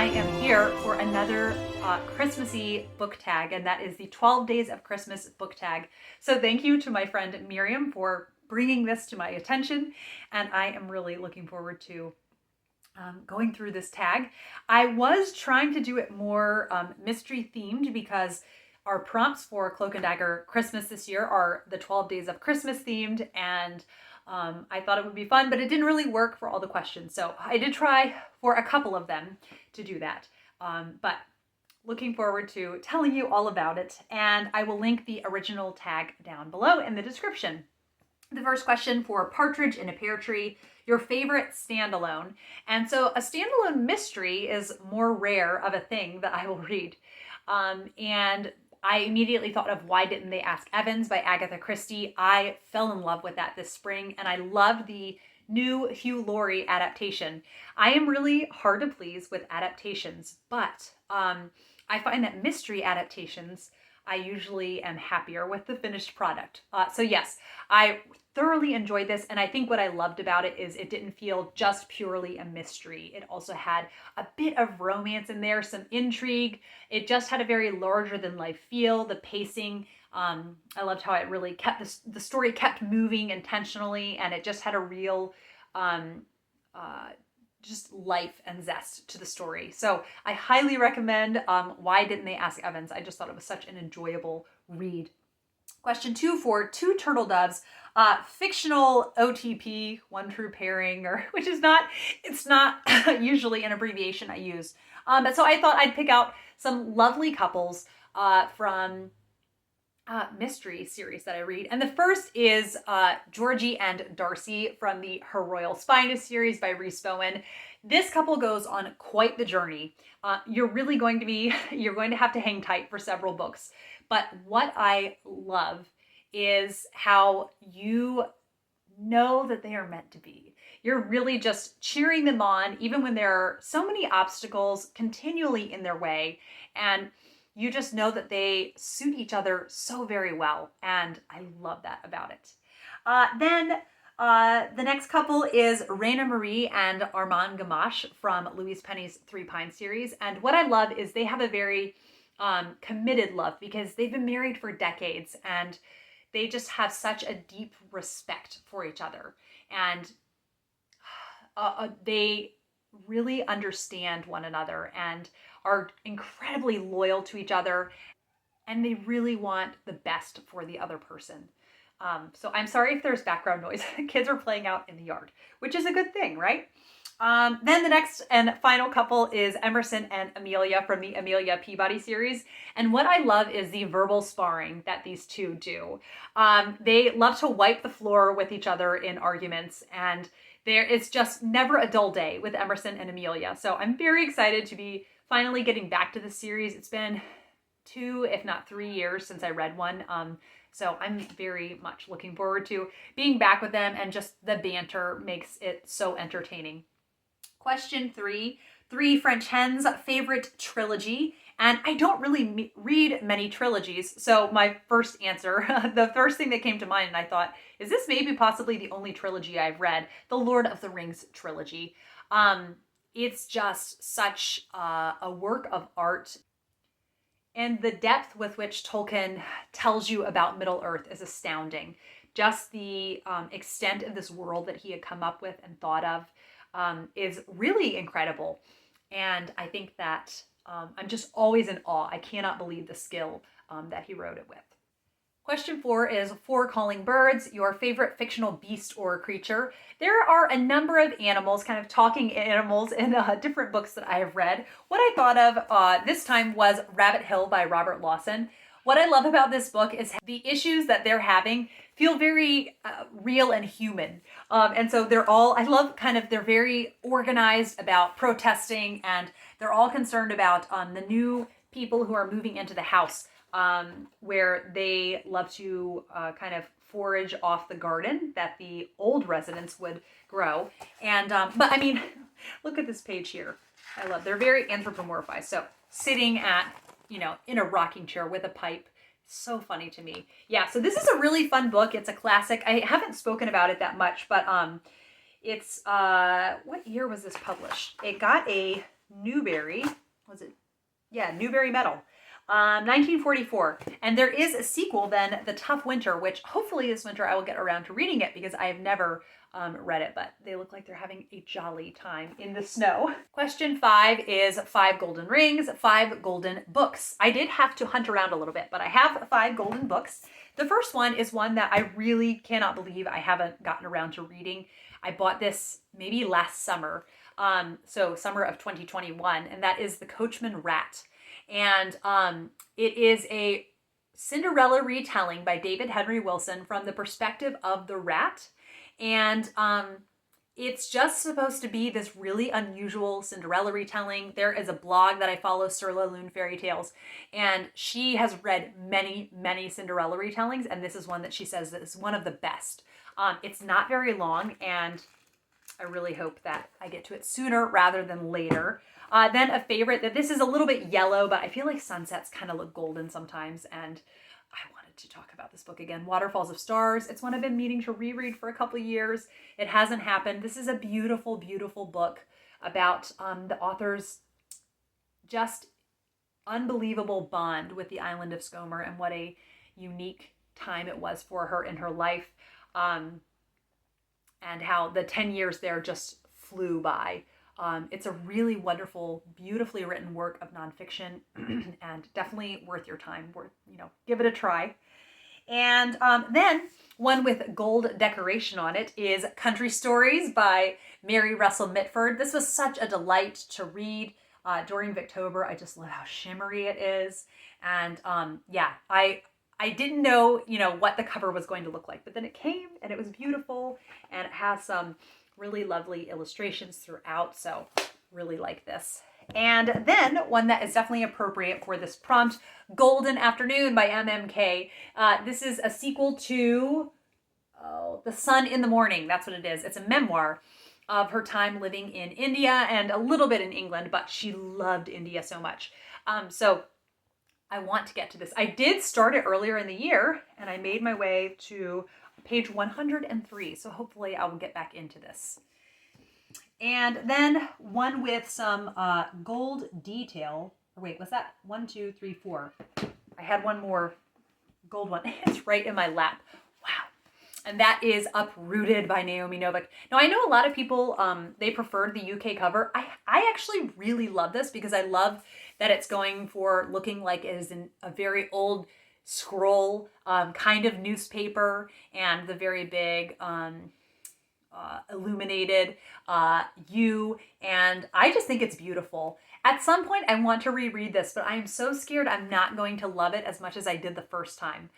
I am here for another Christmassy book tag, and that is the 12 Days of Christmas book tag. So thank you to my friend Miriam for bringing this to my attention, and I am really looking forward to going through this tag. I was trying to do it more mystery themed because our prompts for Cloak and Dagger Christmas this year are the 12 Days of Christmas themed, and I thought it would be fun, but it didn't really work for all the questions. So I did try for a couple of them to do that. But looking forward to telling you all about it. And I will link the original tag down below in the description. The first question for Partridge in a Pear Tree, your favorite standalone. And so a standalone mystery is more rare of a thing that I will read. And I immediately thought of Why Didn't They Ask Evans by Agatha Christie. I fell in love with that this spring, and I loved the new Hugh Laurie adaptation. I am really hard to please with adaptations, but I find that mystery adaptations, I usually am happier with the finished product. So yes, I thoroughly enjoyed this, and I think what I loved about it is it didn't feel just purely a mystery. It also had a bit of romance in there, some intrigue. It just had a very larger than life feel. The pacing, I loved how it really kept the story kept moving intentionally, and it just had a real just life and zest to the story. So I highly recommend Why Didn't They Ask Evans? I just thought it was such an enjoyable read. Question 2 for Two Turtle Doves, fictional OTP, one true pairing, or which is not, it's not usually an abbreviation I use. But so I thought I'd pick out some lovely couples from mystery series that I read. And the first is Georgie and Darcy from the Her Royal Spyness series by Rhys Bowen. This couple goes on quite the journey. You're going to have to hang tight for several books. But what I love is how you know that they are meant to be. You're really just cheering them on, even when there are so many obstacles continually in their way. And you just know that they suit each other so very well. And I love that about it. Then the next couple is Raina Marie and Armand Gamache from Louise Penny's Three Pines series. And what I love is they have a very committed love because they've been married for decades, and they just have such a deep respect for each other. And they really understand one another and are incredibly loyal to each other, and they really want the best for the other person. So I'm sorry if there's background noise. Kids are playing out in the yard, which is a good thing, right? Then the next and final couple is Emerson and Amelia from the Amelia Peabody series. And what I love is the verbal sparring that these two do. They love to wipe the floor with each other in arguments, and there is just never a dull day with Emerson and Amelia. So I'm very excited to be finally getting back to the series. It's been 2, if not 3 years since I read one. So I'm very much looking forward to being back with them, and just the banter makes it so entertaining. Question 3, 3 French Hens favorite trilogy. And I don't really read many trilogies. So my first answer, the first thing that came to mind, and I thought, is this maybe possibly the only trilogy I've read? The Lord of the Rings trilogy. It's just such a work of art. And the depth with which Tolkien tells you about Middle-earth is astounding. Just the extent of this world that he had come up with and thought of is really incredible. And I think that I'm just always in awe. I cannot believe the skill that he wrote it with. Question 4 is For Calling Birds, your favorite fictional beast or creature. There are a number of animals, kind of talking animals, in different books that I have read. What I thought of this time was Rabbit Hill by Robert Lawson. What I love about this book is the issues that they're having feel very real and human. And so I love they're very organized about protesting, and they're all concerned about the new people who are moving into the house, where they love to kind of forage off the garden that the old residents would grow. And, but I mean, look at this page here. They're very anthropomorphized. So sitting at, in a rocking chair with a pipe. So funny to me. Yeah, so this is a really fun book. It's a classic. I haven't spoken about it that much, but it's, what year was this published? It got a Newbery. Was it? Yeah, Newbery Medal. 1944. And there is a sequel then, The Tough Winter, which hopefully this winter I will get around to reading it because I have never read it, but they look like they're having a jolly time in the snow. Question 5 is 5 golden rings, 5 golden books. I did have to hunt around a little bit, but I have 5 golden books. The first one is one that I really cannot believe I haven't gotten around to reading. I bought this maybe last summer, so summer of 2021, and that is The Coachman Rat. And it is a Cinderella retelling by David Henry Wilson from the perspective of the rat. And it's just supposed to be this really unusual Cinderella retelling. There is a blog that I follow, Sir Loon Fairy Tales, and she has read many, many Cinderella retellings, and this is one that she says is one of the best. It's not very long, and I really hope that I get to it sooner rather than later. Then a favorite, that this is a little bit yellow, but I feel like sunsets kind of look golden sometimes, and I wanted to talk about this book again, Waterfalls of Stars. It's one I've been meaning to reread for a couple of years. It hasn't happened. This is a beautiful, beautiful book about the author's just unbelievable bond with the island of Skomer and what a unique time it was for her in her life, and how the 10 years there just flew by. It's a really wonderful, beautifully written work of nonfiction, and definitely worth your time. Give it a try. And then one with gold decoration on it is Country Stories by Mary Russell Mitford. This was such a delight to read during Victober. I just love how shimmery it is. And I didn't know, what the cover was going to look like, but then it came and it was beautiful, and it has some really lovely illustrations throughout, so really like this. And then one that is definitely appropriate for this prompt, Golden Afternoon by MMK. This is a sequel to The Sun in the Morning. That's what it is. It's a memoir of her time living in India and a little bit in England, but she loved India so much. So I want to get to this. I did start it earlier in the year, and I made my way to page 103, so hopefully I will get back into this. And then one with some gold detail. Wait, was that 1, 2, 3, 4? I had one more gold one. It's right in my lap. Wow. And that is Uprooted by Naomi Novik. Now, I know a lot of people, they preferred the UK cover. I actually really love this because I love that it's going for looking like it is in a very old scroll kind of newspaper, and the very big illuminated U, and I just think it's beautiful. At some point I want to reread this, but I am so scared I'm not going to love it as much as I did the first time.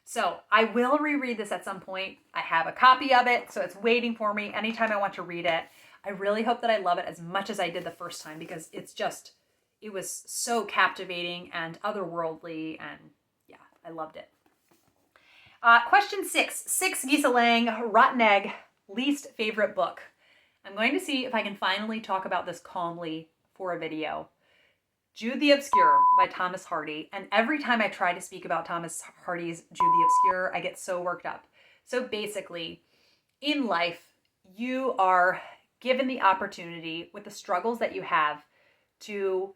So I will reread this at some point. I have a copy of it, so it's waiting for me anytime I want to read it. I really hope that I love it as much as I did the first time, because it was so captivating and otherworldly, and yeah, I loved it. Question 6 Geese Lang, Rotten Egg, least favorite book. I'm going to see if I can finally talk about this calmly for a video. Jude the Obscure by Thomas Hardy. And every time I try to speak about Thomas Hardy's Jude the Obscure, I get so worked up. So basically, in life, you are given the opportunity with the struggles that you have to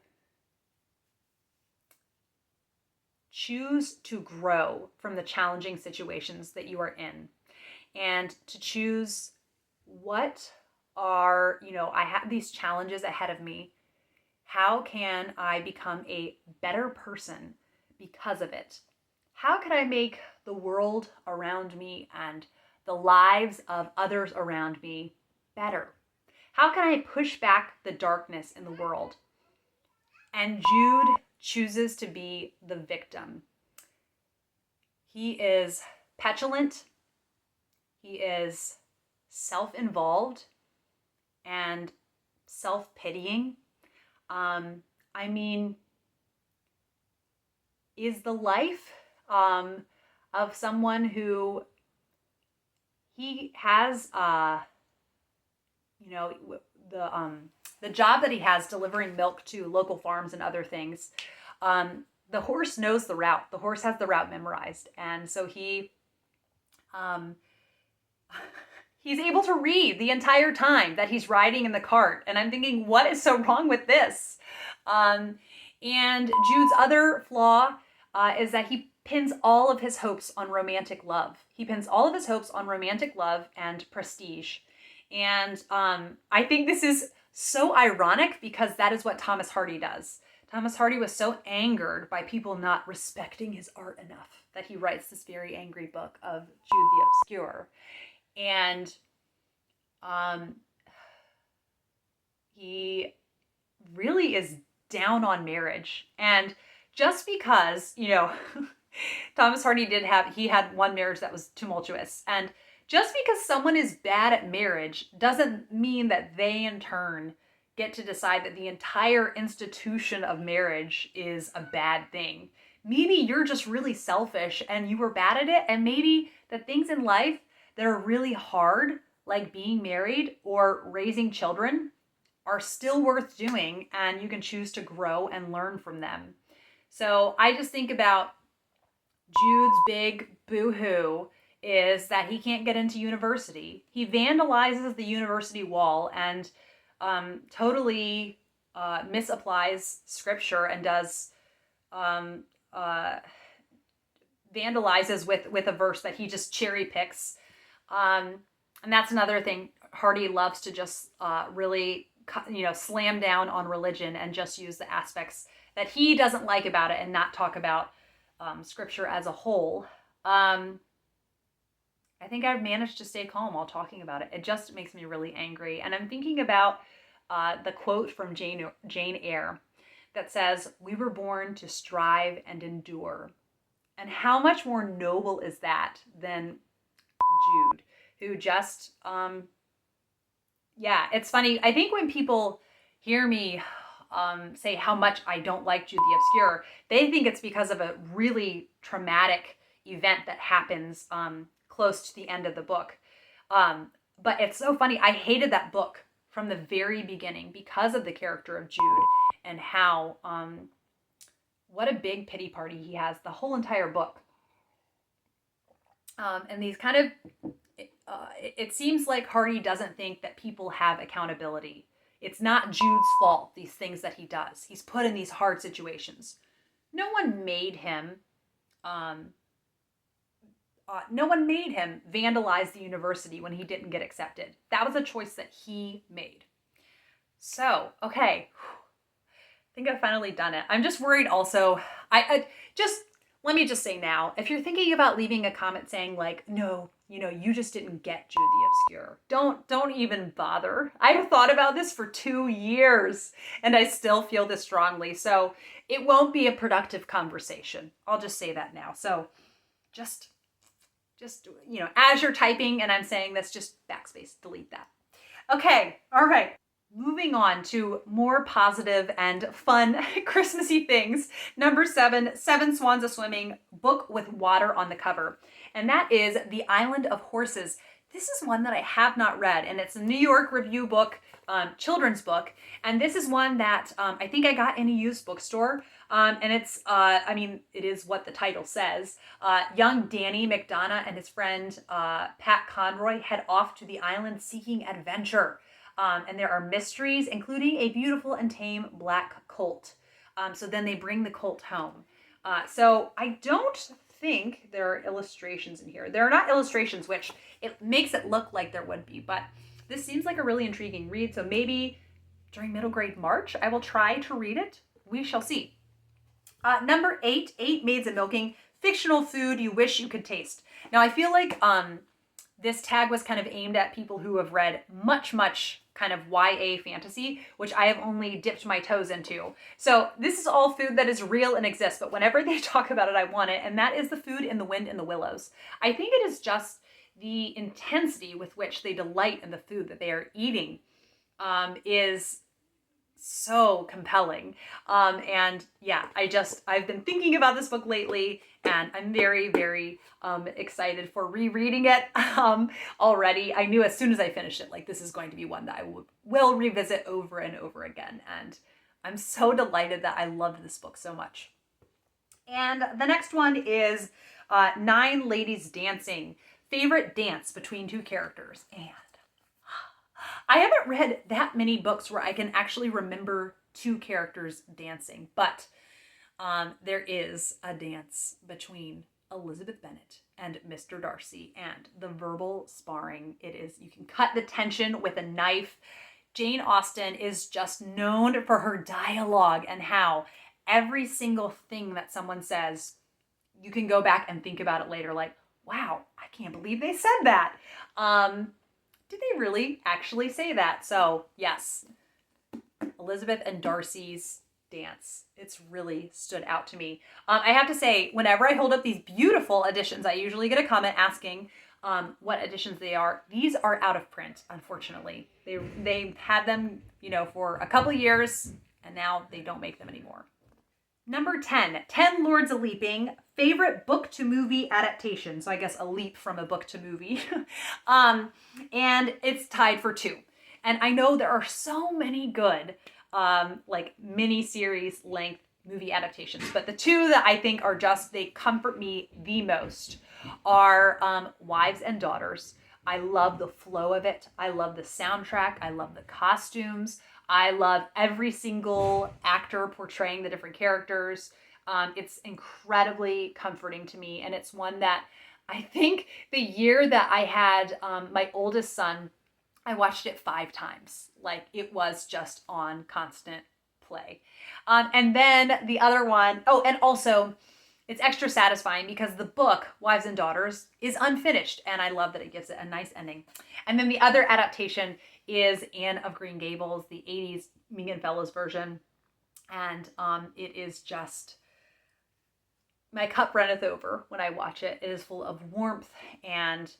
choose to grow from the challenging situations that you are in, and to choose what are, I have these challenges ahead of me. How can I become a better person because of it? How can I make the world around me and the lives of others around me better? How can I push back the darkness in the world? And Jude chooses to be the victim. He is petulant. He is self-involved and self-pitying. Is the life of someone who he has, the job that he has delivering milk to local farms and other things. The horse knows the route. The horse has the route memorized. And so he he's able to read the entire time that he's riding in the cart. And I'm thinking, what is so wrong with this? And Jude's other flaw is that he pins all of his hopes on romantic love. He pins all of his hopes on romantic love and prestige. And I think this is so ironic because that is what Thomas Hardy does. Thomas Hardy was so angered by people not respecting his art enough that he writes this very angry book of Jude the Obscure. And he really is down on marriage. And just because, you know, Thomas Hardy had one marriage that was tumultuous. And just because someone is bad at marriage doesn't mean that they in turn get to decide that the entire institution of marriage is a bad thing. Maybe you're just really selfish and you were bad at it, and maybe the things in life that are really hard, like being married or raising children, are still worth doing, and you can choose to grow and learn from them. So I just think about Jude's big boo-hoo is that he can't get into university. He vandalizes the university wall and totally misapplies scripture and does vandalizes with a verse that he just cherry picks. And that's another thing. Hardy loves to just really, slam down on religion and just use the aspects that he doesn't like about it and not talk about scripture as a whole. I think I've managed to stay calm while talking about it. It just makes me really angry. And I'm thinking about the quote from Jane Eyre that says, "We were born to strive and endure." And how much more noble is that than Jude, who just, it's funny. I think when people hear me say how much I don't like Jude the Obscure, they think it's because of a really traumatic event that happens close to the end of the book. But it's so funny. I hated that book from the very beginning because of the character of Jude and how, what a big pity party he has the whole entire book. And these kind of, it seems like Hardy doesn't think that people have accountability. It's not Jude's fault, these things that he does. He's put in these hard situations. No one made him vandalize the university when he didn't get accepted. That was a choice that he made. So, okay. I think I've finally done it. I'm just worried also. Let me just say now, if you're thinking about leaving a comment saying like, no, you just didn't get Jude the Obscure, don't even bother. I've thought about this for 2 years and I still feel this strongly. So it won't be a productive conversation. I'll just say that now. So just, as you're typing and I'm saying this, just backspace, delete that. Okay. All right. Moving on to more positive and fun Christmassy things. Number 7, Seven Swans A-Swimming, book with water on the cover. And that is The Island of Horses. This is one that I have not read, and it's a New York Review book, children's book. And this is one that I think I got in a used bookstore. And it's, it is what the title says. Young Danny McDonough and his friend Pat Conroy head off to the island seeking adventure. And there are mysteries, including a beautiful and tame black colt. So then they bring the colt home. So I don't think there are illustrations in here. There are not illustrations, which it makes it look like there would be. But this seems like a really intriguing read. So maybe during middle grade March, I will try to read it. We shall see. Number 8, Maids and Milking, fictional food you wish you could taste. Now, I feel like this tag was kind of aimed at people who have read much kind of YA fantasy, which I have only dipped my toes into. So this is all food that is real and exists, but whenever they talk about it, I want it, and that is the food in The Wind in the Willows. I think it is just the intensity with which they delight in the food that they are eating is so compelling. And yeah, I've been thinking about this book lately, and I'm very, very excited for rereading it already. I knew as soon as I finished it, like, this is going to be one that I will revisit over and over again. And I'm so delighted that I loved this book so much. And the next one is 9 Ladies Dancing, favorite dance between two characters. And I haven't read that many books where I can actually remember two characters dancing, but there is a dance between Elizabeth Bennet and Mr. Darcy, and the verbal sparring, you can cut the tension with a knife. Jane Austen is just known for her dialogue and how every single thing that someone says, you can go back and think about it later like, wow, I can't believe they said that. Did they really actually say that? So yes, Elizabeth and Darcy's dance, it's really stood out to me. I have to say, whenever I hold up these beautiful editions, I usually get a comment asking what editions they are. These are out of print, unfortunately. They've had them, for a couple of years, and now they don't make them anymore. Number 10, 10 Lords a-Leaping, favorite book-to-movie adaptation. So I guess a leap from a book to movie. And it's tied for 2. And I know there are so many good mini-series length movie adaptations, but the 2 that I think are they comfort me the most are Wives and Daughters. I love the flow of it. I love the soundtrack. I love the costumes. I love every single actor portraying the different characters. It's incredibly comforting to me, and it's one that I think the year that I had my oldest son, I watched it 5 times. Like, it was just on constant play. And then the other one, and also it's extra satisfying because the book, Wives and Daughters, is unfinished, and I love that it gives it a nice ending. And then the other adaptation is Anne of Green Gables, the 80s Megan Fellows version. And it is just, my cup runneth over when I watch it. It is full of warmth and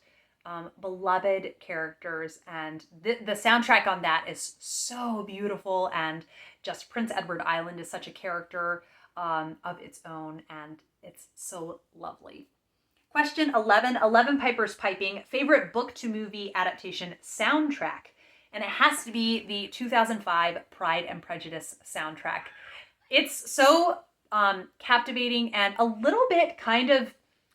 beloved characters, and the soundtrack on that is so beautiful, and just Prince Edward Island is such a character of its own, and it's so lovely. Question 11, 11 Pipers Piping, favorite book to movie adaptation soundtrack. And it has to be the 2005 Pride and Prejudice soundtrack. It's so captivating and a little bit kind of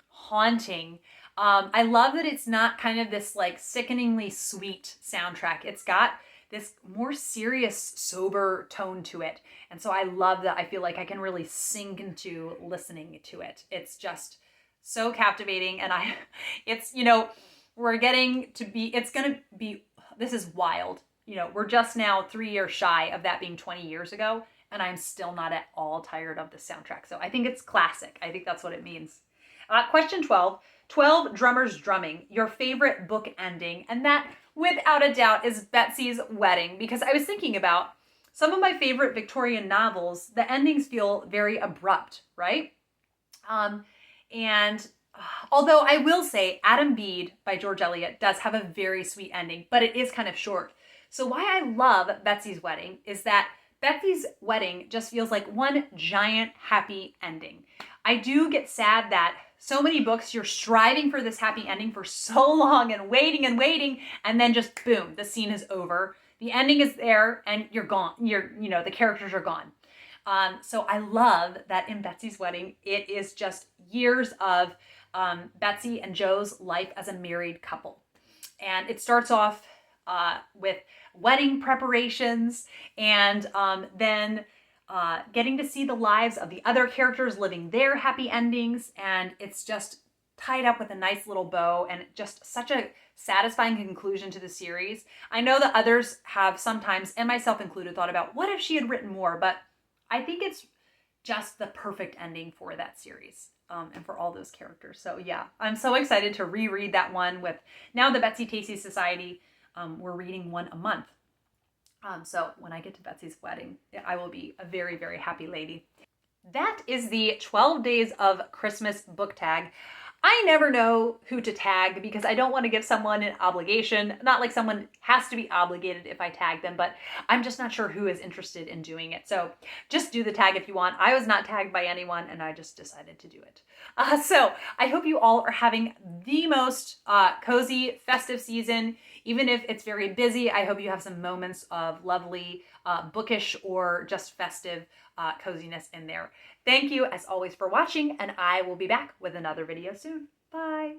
haunting. I love that it's not kind of this like sickeningly sweet soundtrack. It's got this more serious, sober tone to it. And so I love that. I feel like I can really sink into listening to it. It's just so captivating. And it's, we're getting to be, it's going to be, this is wild. We're just now 3 years shy of that being 20 years ago. And I'm still not at all tired of the soundtrack. So I think it's classic. I think that's what it means. Question 12, 12 Drummers Drumming, your favorite book ending. And that, without a doubt, is Betsy's Wedding. Because I was thinking about some of my favorite Victorian novels, the endings feel very abrupt, right? And although I will say Adam Bede by George Eliot does have a very sweet ending, but it is kind of short. So why I love Betsy's Wedding is that Betsy's Wedding just feels like one giant happy ending. I do get sad that so many books, you're striving for this happy ending for so long and waiting, and then just boom, the scene is over. The ending is there and you're gone. The characters are gone. So I love that in Betsy's Wedding, it is just years of Betsy and Joe's life as a married couple. And it starts off with wedding preparations, and then getting to see the lives of the other characters living their happy endings. And it's just tied up with a nice little bow, and just such a satisfying conclusion to the series. I know that others have sometimes, and myself included, thought about what if she had written more, but I think it's just the perfect ending for that series. And for all those characters. So yeah, I'm so excited to reread that one with now the Betsy Tacy Society. We're reading one a month. So when I get to Betsy's Wedding, I will be a very, very happy lady. That is the 12 Days of Christmas book tag. I never know who to tag because I don't want to give someone an obligation. Not like someone has to be obligated if I tag them, but I'm just not sure who is interested in doing it. So just do the tag if you want. I was not tagged by anyone and I just decided to do it. So I hope you all are having the most cozy festive season. Even if it's very busy, I hope you have some moments of lovely bookish or just festive coziness in there. Thank you as always for watching, and I will be back with another video soon. Bye.